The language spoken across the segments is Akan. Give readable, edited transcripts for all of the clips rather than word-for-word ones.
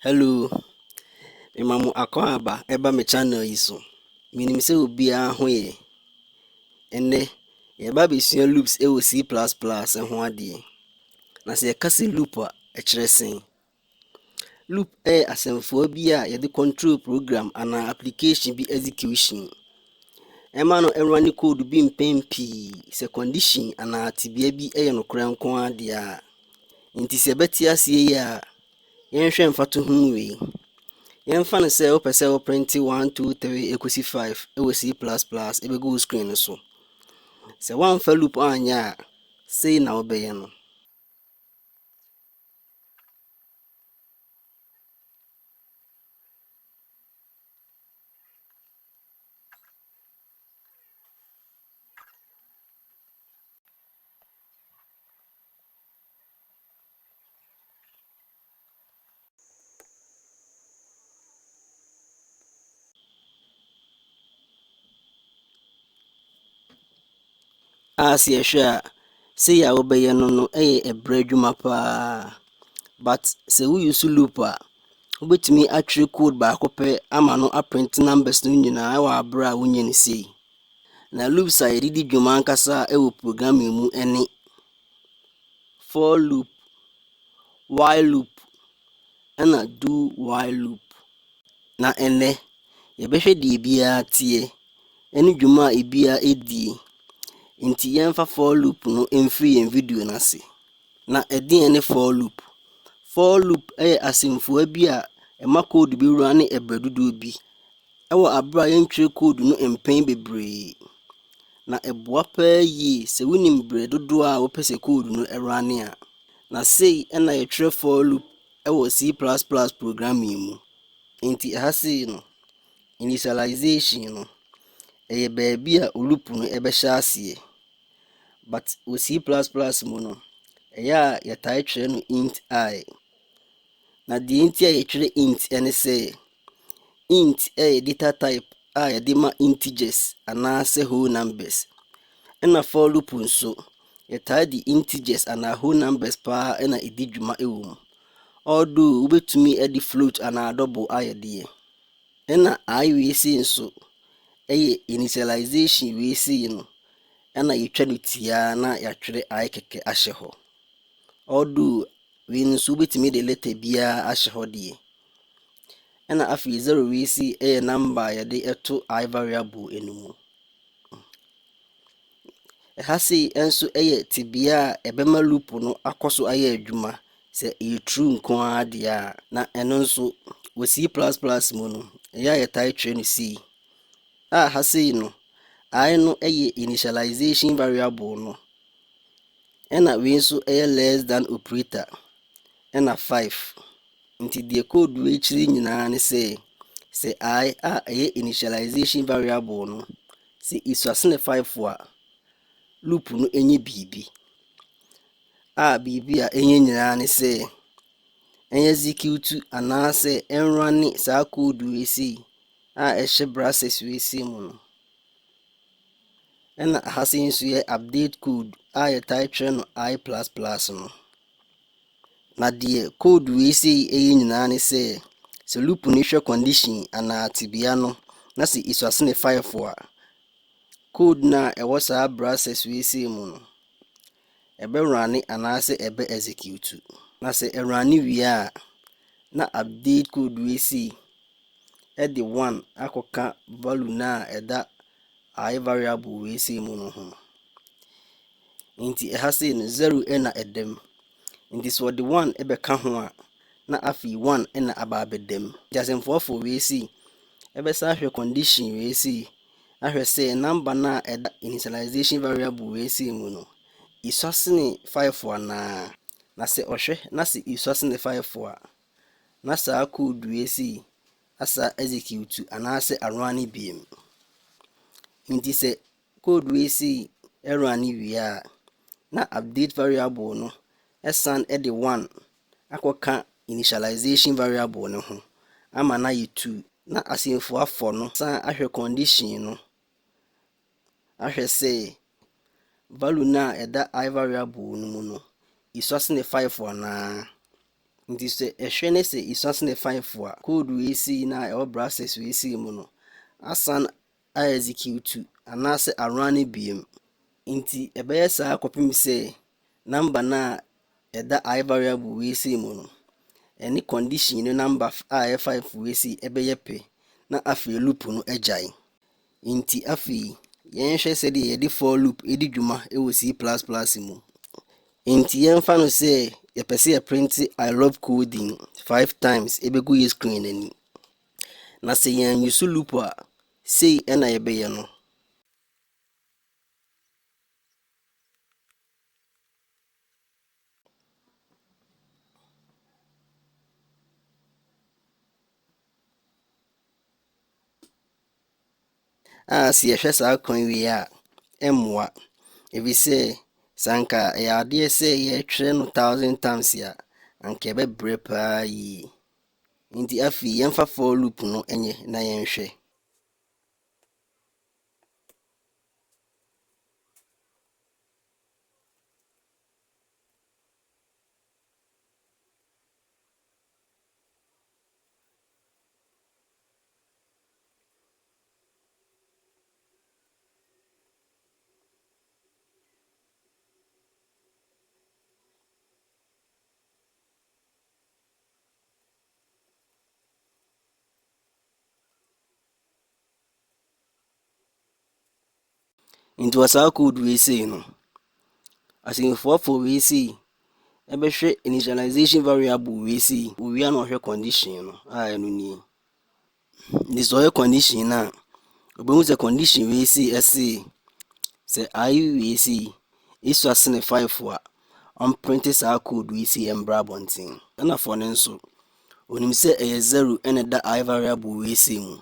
Hello, Imamu Akwaba eba me channel yi so. Minim sɛ obiara ho yɛ. Ɛnnɛ, yɛba abɛsua loops ɛwɔ C++ ho adeɛ. Na sɛ yɛka sɛ loop a, ɛkyerɛ sɛn? Loop ɛyɛ asɛmfua bi a yɛde control program anaa application bi execution. Ɛma no ɛrun code bi mpɛn pii sɛ condition anaa tebea bi ɛyɛ nokorɛ nko ara deɛ a. Nti sɛ yɛbɛte aseɛ yi a, yɛnhwɛ mfato ho wei. Yɛmfa no sɛ wopɛ sɛ wo print 1 2 3 ekosi 5 ɛwɔ C++ ɛbɛgu wo screen no so. Sɛ woamfa loop anyɛ a, sei na wobɛyɛ no. Sɛ yɛhwɛ a, sei a wobɛyɛ no ɛyɛ ɛbrɛ adwuma paa. But sɛ wo use loop a, wobɛtumi atwerɛ code baako pɛ ama no aprint numbers no nyinaa ɛwɔ aberɛ a wonyɛ no sei. Na loops a yɛde di dwuma ankasa ɛwɔ programming mu ɛne for loop, while loop, ɛna do while loop. Na ɛnnɛ, yɛbɛhwɛ deɛ ebiara teɛ ɛne dwuma a ebiara ɛdie. Nti yɛmfa for loop no mfiri yɛn video no ase. Na ɛdeɛn ne for loop? For loop ɛyɛ asɛmfua bi a ɛma code bi wura ne ɛbrɛ dodoɔ bi ɛwɔ aberɛ a yɛntwerɛ code no mpɛn bebree. Na ɛboa paa yie sɛ wonim berɛ dodoɔ a wopɛ sɛ code no ɛrane a. Na sei ɛna yɛtwerɛ for loop ɛwɔ C++ programming mu. Nti ɛha sei no, initialization no, ɛyɛ baabi a loop no ɛbɛhyɛ aseɛ. But wɔ C++ mu no, ɛyɛ a yɛtae twerɛ no int I. Na deɛ nti a yɛtwerɛ int ɛne sɛ, int ɛyɛ data type a yɛde ma integers anaasɛ whole numbers. Ɛna for loop nso, yɛtae de integers anaa whole numbers paa ɛna ɛdi dwuma ɛwɔ mu. Although wobɛtumi ɛde float anaa double ayɛ deɛ. Ɛna I wei sei nso, ɛyɛ initialization wei sei no, ɛna yɛtwa no tiaa na yɛatwerɛ I kɛkɛ ahyɛ hɔ. Although wei nso wobɛtumi de letter biara ahyɛ hɔ deɛ. Ɛna afei 0 wei sei ɛyɛ number a yɛde ɛto I variable ɛno mu. Ɛha sei ɛnso ɛyɛ tebea a ɛbɛma loop no akɔ so ayɛ adwuma sɛ ɛyɛ true nko ara deɛ a. Na ɛno nso wɔ C++ mu no, ɛyɛ a yɛtae twerɛ no sei. A ha sei no, I no ɛyɛ initialization variable no. Ɛna wei nso ɛyɛ less than operator. Ɛna 5. Nti deɛ code wei kyerɛ nyinaa ne sɛ I a ɛyɛ initialization variable no, sɛ ɛsuase ne 5 a, loop no ɛnyɛ biribi. A biribi a ɛnyɛ nyinaa ne sɛ, ɛnyɛ execute anaasɛ ɛnrane saa code wei sei a ɛhyɛ brackets wei sei mu no. Ɛna aha sei nso yɛ update code a yɛtae twerɛ no I++ no. Na deɛ code wei sei ɛyɛ nyinaa ne sɛ loop no hwɛ condition anaa tebea no na sɛ ɛsuase ne 5 a, code no a ɛwɔ saa brackets wei sei mu no, ɛbɛrane anaasɛ ɛbɛ execute. Na sɛ ɛrane wie a, na update code wei sei ɛde 1 akɔka value no a ɛda I variable wei sei mu no ho. Nti ɛha sei no 0 ɛna ɛdam. Nti sɛ wɔde 1 ɛbɛka ho a, na afei 1 ɛna aba abɛdam. Nti asɛmfoafoɔ wei sei ɛbɛsa ahwɛ condition wei sei ahwɛ sɛ number no a ɛda initialization variable wei sei mu no, ɛsuase ne 5 anaa. Na sɛ ɔhwɛ na sɛ ɛsuase ne 5 a, na saa code wei sei asa execute anaasɛ arane biom. Nti sɛ code wei sei ɛrane wie a, na update variable no ɛsan ɛde 1 akɔka initialization variable no ho ama no ayɛ 2. Na asɛmfuafoɔ no san ahwɛ condition no ahwɛ sɛ value no a ɛda I variable no mu no, ɛsuase ne 5 anaa. nti sɛ ɛhwɛ ne sɛ ɛsuase ne 5 a code wei sei na ɛwɔ browsers wei sei mu no asan a execute anaasɛ arun ne biem. Nti ɛbɛyɛ saa kɔpem sɛ number na ɛda I variable wei sei mu no ɛne condition no number a ɛyɛ 5 wei sei ɛbɛyɛ pɛ na afei loop no agyae. Nti afei yɛnhwɛ sɛdeɛ yɛde for loop ɛdi dwuma ɛwɔ C++ mu. Nti yɛmfa no sɛ yɛpɛ sɛ yɛprint I love coding 5 times ɛbɛgu yɛ screen ani. Na sɛ yɛn use loop a sei ɛna yɛbɛyɛ no. Sɛ yɛhwɛ saa kwan wei a ɛmmoa ɛfisɛ sɛ anka ɛyɛ adeɛ sɛ yɛtwerɛ no 1000 times a anka ɛbɛbrɛ paa yie. Nti afei yɛmfa for loop no ɛnyɛ na yɛnhwɛ. Nti wɔ saa code wei sei no asɛmfoɔfoɔ wei sei ɛbɛhwɛ initialization variable wei sei owia na ɔhwɛ condition no a ɛno nie. Nti sɛ ɔyɛ condition no a obɛhu sɛ condition wei sei ɛse sɛ I wei sei ɛsuase ne 5 a ɔmprint saa code wei sei ɛmbra abɔnten. Ɛna for no nso onim sɛ ɛyɛ 0 ɛna ɛda I variable wei sei mu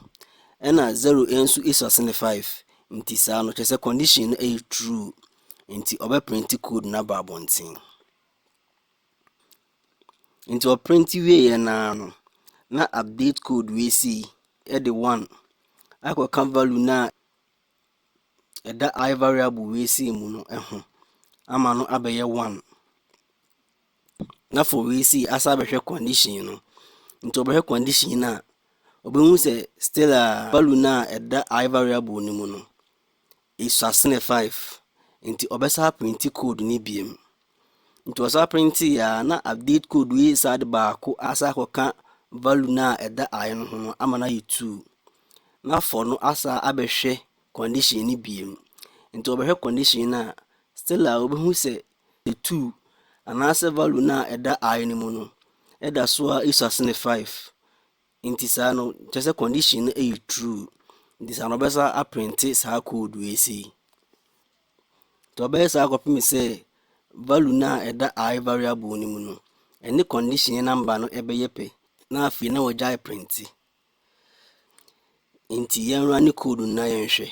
ɛna 0 nso ɛsuase ne 5 nti saa no kyerɛ sɛ condition no ɛyɛ true nti ɔbɛprint code no aba abɔnten. Nti ɔprint wieɛ naa no na update code wei sei ɛde 1 akɔka value na ɛda I variable wei sei mu no ɛho ama no abɛyɛ 1 na for wei sei asa abɛhwɛ condition no. Nti ɔbɛhwɛ condition no a ɔbɛhu sɛ still a value na ɛda I variable no mu no ɛsuase ne 5 nti ɔbɛsa print code no biem. Nti ɔsa print a na update code wei saa de baako asa akɔka value na ɛda I no ho no ama no ayɛ 2 na for no asa abɛhwɛ condition no biem. Nti ɔbɛhwɛ condition no a still a ɔbɛhu sɛ the 2 anaasɛ value na ɛda I no mu no ɛda so a ɛsuase ne 5 nti saa no kyerɛ sɛ condition no ɛyɛ true nti saa no ɔbɛsa aprinte saa code wei sei. Nti ɔbɛyɛ saa kɔpem sɛ value na ɛda I variable no mu no ɛne condition number no ɛbɛyɛ pɛ na afei na wɔgyae print. Nti yɛnwura ne code no na yɛnhwɛ.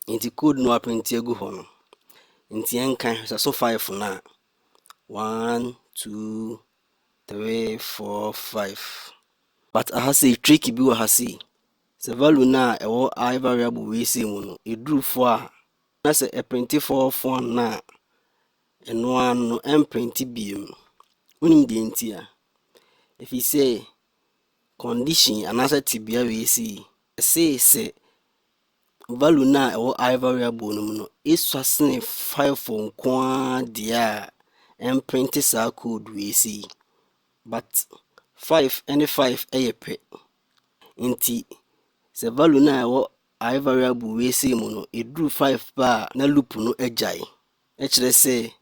Nti code no aprint agu hɔ no nti yɛnkan sɛ so 5 na 1 2 3 4 5 but aha sei trick bi wɔ ha sei. Sɛ value na ɛwɔ I variable wei sei mu no ɛduru 4 a na sɛ ɛprint 4 na ɛno ara no ɛmprint biem. Wonim deɛ nti a ɛfiri sɛ condition anaasɛ tibea wei sei ɛsei sɛ value na ɛwɔ I variable no mu no ɛsuase ne 5 nko ara deɛ a ɛmprint saa code wei sei but 5 ɛne 5 ɛyɛ pɛ. Nti sɛ value na ɛwɔ I variable wei sei mu no ɛduru 5 pa a na loop no agyae ɛkyerɛ sɛ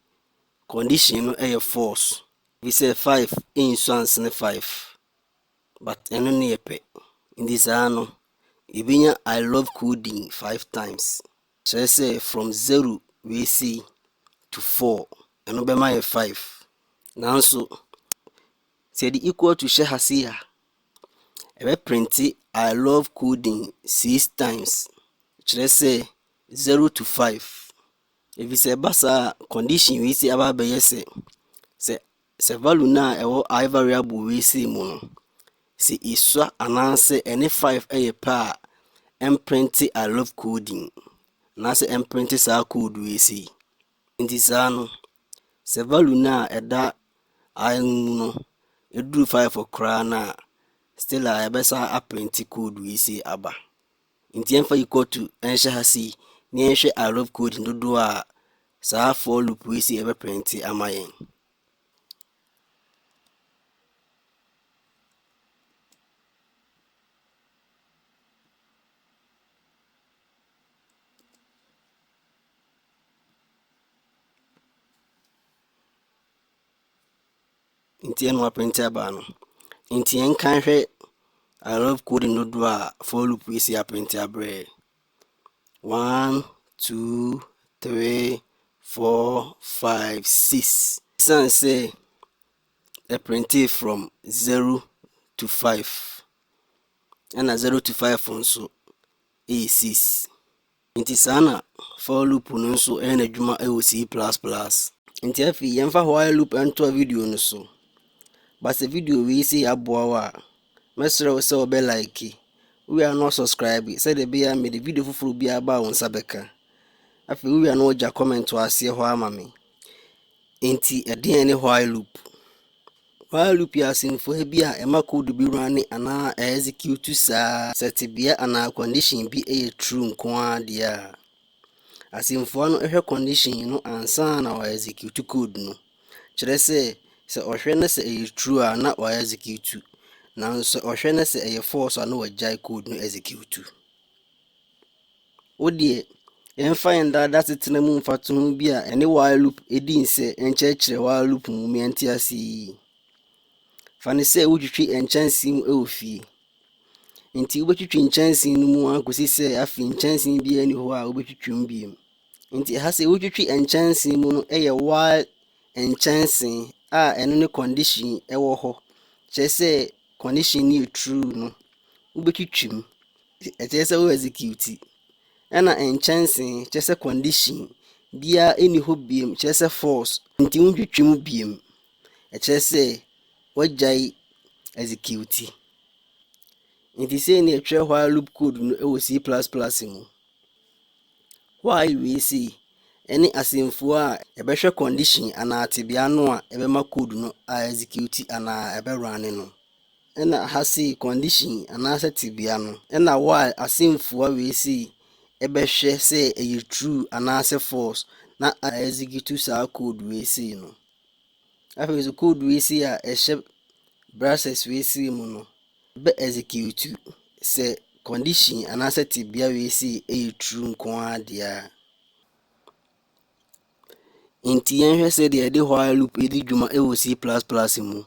condition no ɛyɛ false ɛfiri sɛ 5 ɛnsu ansene 5 but ɛno ne yɛ pɛ. Nti saa no yɛbɛnya I love coding 5 times kyerɛ sɛ from 0 wei sei to 4 ɛno bɛma yɛ 5 nanso sɛ yɛde equal to hyɛ ha sei a ɛbɛprint I love coding 6 times kyerɛ sɛ 0 to 5 ɛfiri sɛ ɛba saa condition wei sei aba abɛyɛ sɛ sɛ value no a ɛwɔ I variable wei sei mu no sɛ ɛsua anaasɛ ɛne 5 ɛyɛ pɛ a ɛmprinte I love coding anaasɛ ɛmprinte saa code wei sei. Nti saa no sɛ value no a ɛda I mu no ɛduru 5 koraa no a still a yɛbɛsa aprinte code wei sei aba. Nti yɛmfa equal to ɛnhyɛ ha sei na yɛnhwɛ I love coding dodoɔ a saa for loop wei sei ɛbɛprinte ama yɛn. Nti ɛno aprinte aba no. Nti yɛnka hwɛ I love coding dodoɔ a for loop wei sei aprinte abrɛ. 1 2 3 4 5 6. San sɛ ɛprinte from 0 to 5 ɛna 0 to 5 nso ɛyɛ 6. Nti saa na for loop no nso ɛyɛ n'adwuma ɛwɔ C++. Nti afei yɛmfa while loop ɛntoa video no so. Basa video wei sei aboa wo a mɛsrɛ wo sɛ wobɛ like wowia no subscribe sɛdeɛ ɛbɛyɛ a mede video foforɔ bi aba wo nsa bɛka. Afei wowia no wogya comment wɔ aseɛ hɔ ama me. Nti ɛdeɛn ne while loop. While loop yɛ asɛmfua bi a ɛma code bi run anaa execute saa sɛ tebea anaa condition bi ɛyɛ true nko ara deɛ a asɛmfua no ɛhwɛ condition no ansa na wɔ execute code no. Kyerɛ sɛ ɔhwɛ na sɛ ɛyɛ true a na wɔ execute, nanso ɔhwɛ na sɛ ɛyɛ false a na wagyae code no execute. Wodeɛ yɛmfa yɛn daadaa setena mu mfato ho bi a ɛne while loop ɛdi nsɛ nkyerɛkyerɛ while loop mu mɛnte ase yi. Fa ne sɛ wotwitwi nkyɛnsee mu ɛwɔ fie. Nti wobɛtwitwi nkyɛnsee no mu akɔsi sɛ afei nkyɛnsee biara ni hɔ a wobɛtwitwi mu bio. Nti ɛha sɛ wotwitwi nkyɛnsee mu no ɛyɛ while nkyɛnsee a ɛno ne condition ɛwɔ hɔ. Kyerɛ sɛ condition no yɛ true no wobɛtwitwi mu. Ɛkyerɛ sɛ wo execute. Ɛna nkyɛnsee kyerɛ sɛ condition biara ɛni hɔ biem kyerɛ sɛ false. Nti wontwitwi mu biem. Ɛkyerɛ sɛ wagyae execute. Nti sei ne ɛtwerɛ while loop code no ɛwɔ C++ mu. While wei sei ɛne asɛmfua a ɛbɛhwɛ condition anaa tebea no a ɛbɛma code no a execute anaa ɛbɛrane no. Ɛna ha sei condition anaasɛ tebea no. Ɛna while asɛmfua wei sei ɛbɛhwɛ sɛ ɛyɛ true anaasɛ false na a execute saa code wei sei no. Afei so code wei sei a ɛhyɛ braces wei sei mu no bɛ execute sɛ condition anaasɛ tebea wei sei ɛyɛ true nko ara deɛ a. Nti yɛnhwɛ sɛdeɛ yɛde while loop ɛdi dwuma ɛwɔ C++ mu.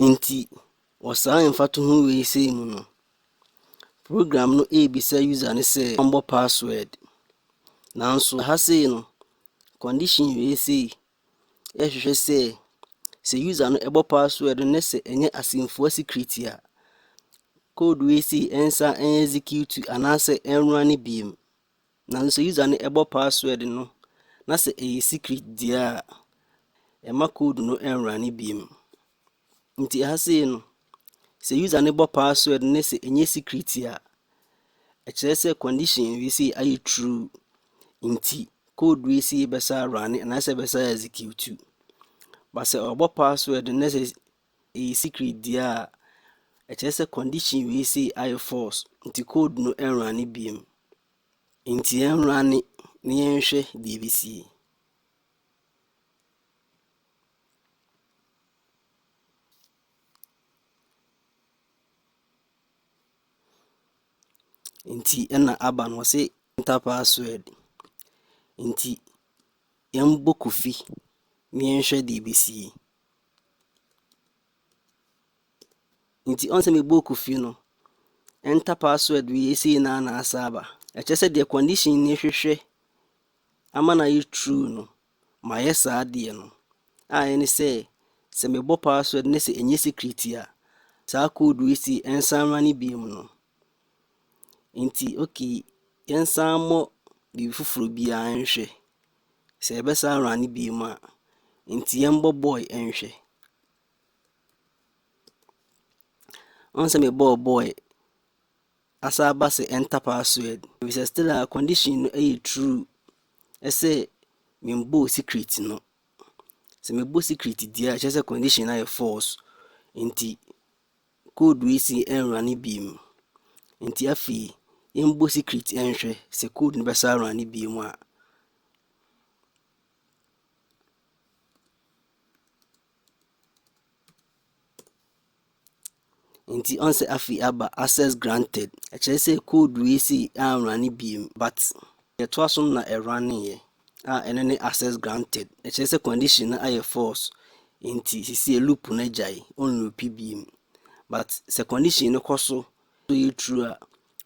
Nti wɔ saa mfato ho wei sei mu no program no ɛbisa user ne sɛ ɔmbɔ password. Nanso ha sei no condition wei sei ɛhwehwɛ sɛ user no ɛbɔ password no sɛ ɛnyɛ asɛmfua secret a code wei sei ɛnsa execute anaasɛ ɛnrane biem. Nanso user no ɛbɔ password no na sɛ ɛyɛ secret deɛ a ɛma code no ɛnrane biem. Nti ha sei no sɛ user no bɔ password ne sɛ ɛnyɛ secret a ɛkyerɛ sɛ condition wei sei ayɛ true. Nti code wei sei bɛsa rane anaasɛ bɛsa execute. But sɛ ɔbɔ password ne sɛ ɛyɛ secret deɛ a ɛkyerɛ sɛ condition wei sei ayɛ false. Nti code no ɛnrane biem. Nti ɛnrane na yɛnhwɛ deɛ ɛbɛsie. nti ɛna aba no wɔse enter password nti yɛmbɔ Kofi na yɛnhwɛ deɛ ɛbɛsie. Nti ɔn sɛ mebɔ Kofi no enter password wie sei na asa aba. Ɛkyerɛ sɛ deɛ condition ne hwehwɛ ama na yɛ true no ma yɛ saa deɛ no a ɛne sɛ mebɔ password ne sɛ ɛnyɛ secret a saa code wei sei ɛnsan run biom no. Nti okay yɛnsan mmɔ biribi foforɔ biara nhwɛ sɛ ɛbɛsan run biom a nti yɛmbɔ boy nhwɛ. Ɔn sɛ mebɔɔ boy asa aba sɛ enter password ebisɛ still a condition no ɛyɛ true ɛsɛ membɔɔ secret no. Sɛ mebɔ secret deɛ a ɛkyerɛ sɛ condition no ayɛ false nti code wei sei ɛnrun biom. Nti afei yɛmbɔ secret nhwɛ sɛ code no bɛsan run biom a. Nti ɔn sɛ afei aba access granted ɛkyerɛ sɛ code wei sei anrun biom but yɛtoa so na ɛrunneyɛ a ɛno ne access granted ɛkyerɛ sɛ condition no ayɛ false nti sisi loop no agyae ɔnloop biom. But sɛ condition no kɔ so yɛ true a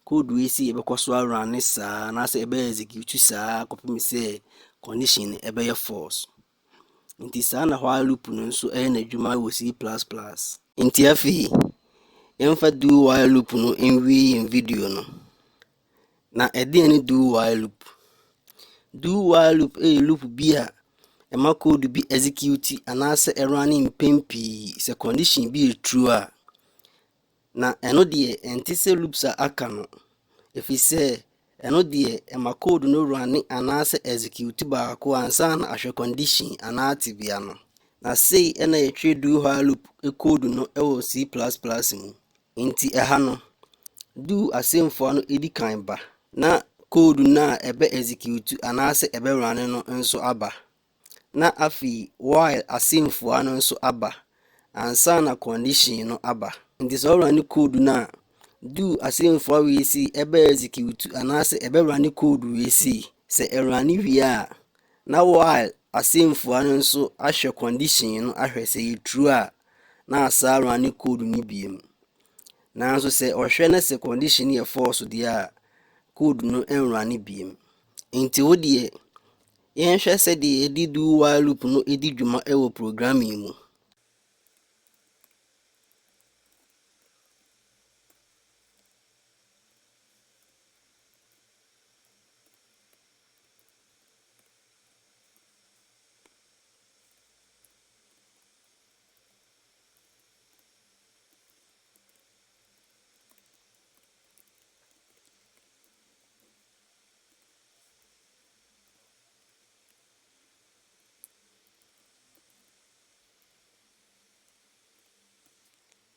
code wei sei ɛbɛkɔ so arun saa anaasɛ ɛbɛyɛ execute saa kɔpem sɛ condition no ɛbɛyɛ false. Nti saa na while loop no nso ɛyɛ n'adwuma wɔ C++. Nti afei yɛmfa do while loop no nwie yɛn video no. Na ɛdeɛn ne do while loop? Do while loop ɛyɛ loop bi a ɛma code bi execute anaasɛ ɛrun mpɛn pii sɛ condition bi yɛ true a. Na ɛno deɛ ɛnte sɛ loops a aka no ɛfiri sɛ ɛno deɛ ɛma code no run anaasɛ execute baako ansa na ahwɛ condition anaa tebea no. Na sei ɛna yɛtwerɛ do while loop code no ɛwɔ C++ mu. Nti ɛha no do asɛmfua no ɛdi kan ba na code no a ɛbɛ execute anaasɛ ɛbɛ run no nso aba. Na afei while asɛmfua no nso aba ansa na condition no aba. Nti sɛ ɔrun code no a do asɛmfua wei sei ɛbɛ execute anaasɛ ɛbɛ run code wei sei. Sɛ ɛrun wie a na while asɛmfua no nso ahwɛ condition no ahwɛ sɛ yɛ true a na asa run code no biom. Nanso sɛ ɔhwɛ na sɛ condition yɛ false deɛ a code no ɛnrun biom. Nti wo deɛ yɛnhwɛ sɛdeɛ yɛde do while loop no ɛdi dwuma ɛwɔ programming mu.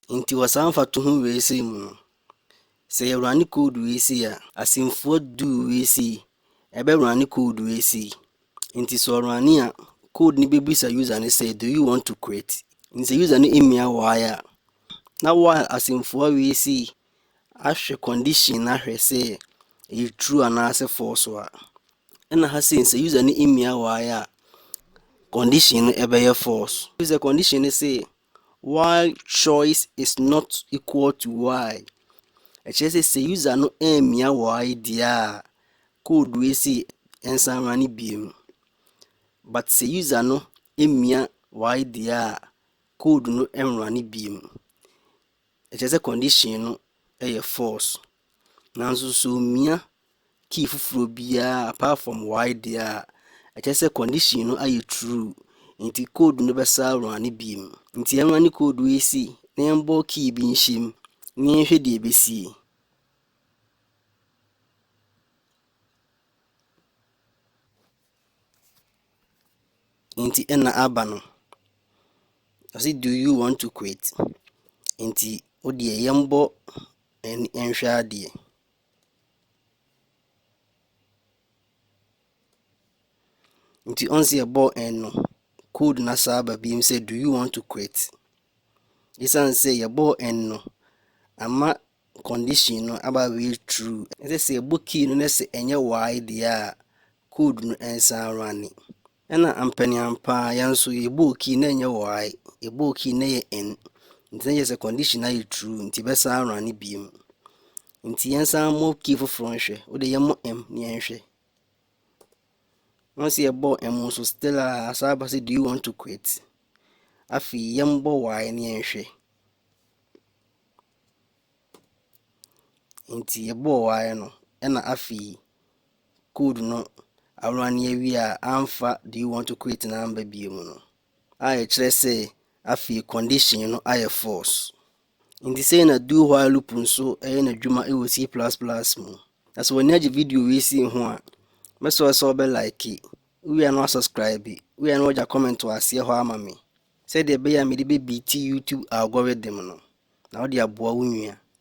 Nti wɔsan fa to ho wei sei mu no. Sɛ yɛrun code wei sei a asɛmfua do wei sei ɛbɛrun code wei sei. Nti sɛ ɔrun a code no bɛbisa user no sɛ do you want to create? Nti sɛ user no mmia why a na while asɛmfua wei sei ahwɛ condition na ahwɛ sɛ ɛyɛ true anaasɛ false a. Ɛna ha sei sɛ user no mmia why a condition no ɛbɛyɛ false. If the condition no say while choice is not equal to y ɛkyerɛ sɛ user no mmia y deɛ a code wei sei ɛnsan run biom. But sɛ user no mmia y deɛ a code no ɛnrun biom. Ɛkyerɛ sɛ condition no ɛyɛ false. Nanso sɛ omia key foforɔ biara apart from y deɛ a ɛkyerɛ sɛ condition no ayɛ true nti code no bɛsa run biom. Nti yɛnrun code wei sei na yɛmbɔ key bi nhyɛm na yɛnhwɛ deɛ ɛbɛsie. Nti ɛna aba no ɔse do you want to quit? Nti wo deɛ yɛmbɔ nhwɛ adeɛ. Nti ɔn sɛ yɛbɔ n no code na saa aba biom sɛ do you want to quit? Ɛsiane sɛ yɛbɔ n no ama condition no aba we true. Say ebo key no na say enye why dia code no ensa run. Ɛna ampaniampa ya nso ebo key na enye why, ebo key na ye n. Nti na yes condition na ye true nti besa run biem. Nti yensa mo key foforo nhwe. Wo de yemo m ne yenhwe. Once you bought m so still asaba say do you want to quit? Afi yembo why ne yenhwe. Nti yebo why no ɛna afi code no awrani awie a amfa do you want to quit na amba biem no. A kire say afi condition no aye false. Nti say na do while loop nso na dwuma e wo C++ mu. As when you video we see ho a meso so be like we are not subscribe, we are not comment to ase ho ama me. Say de be ya me de be beat YouTube algorithm no. Na wo de aboa wo nua.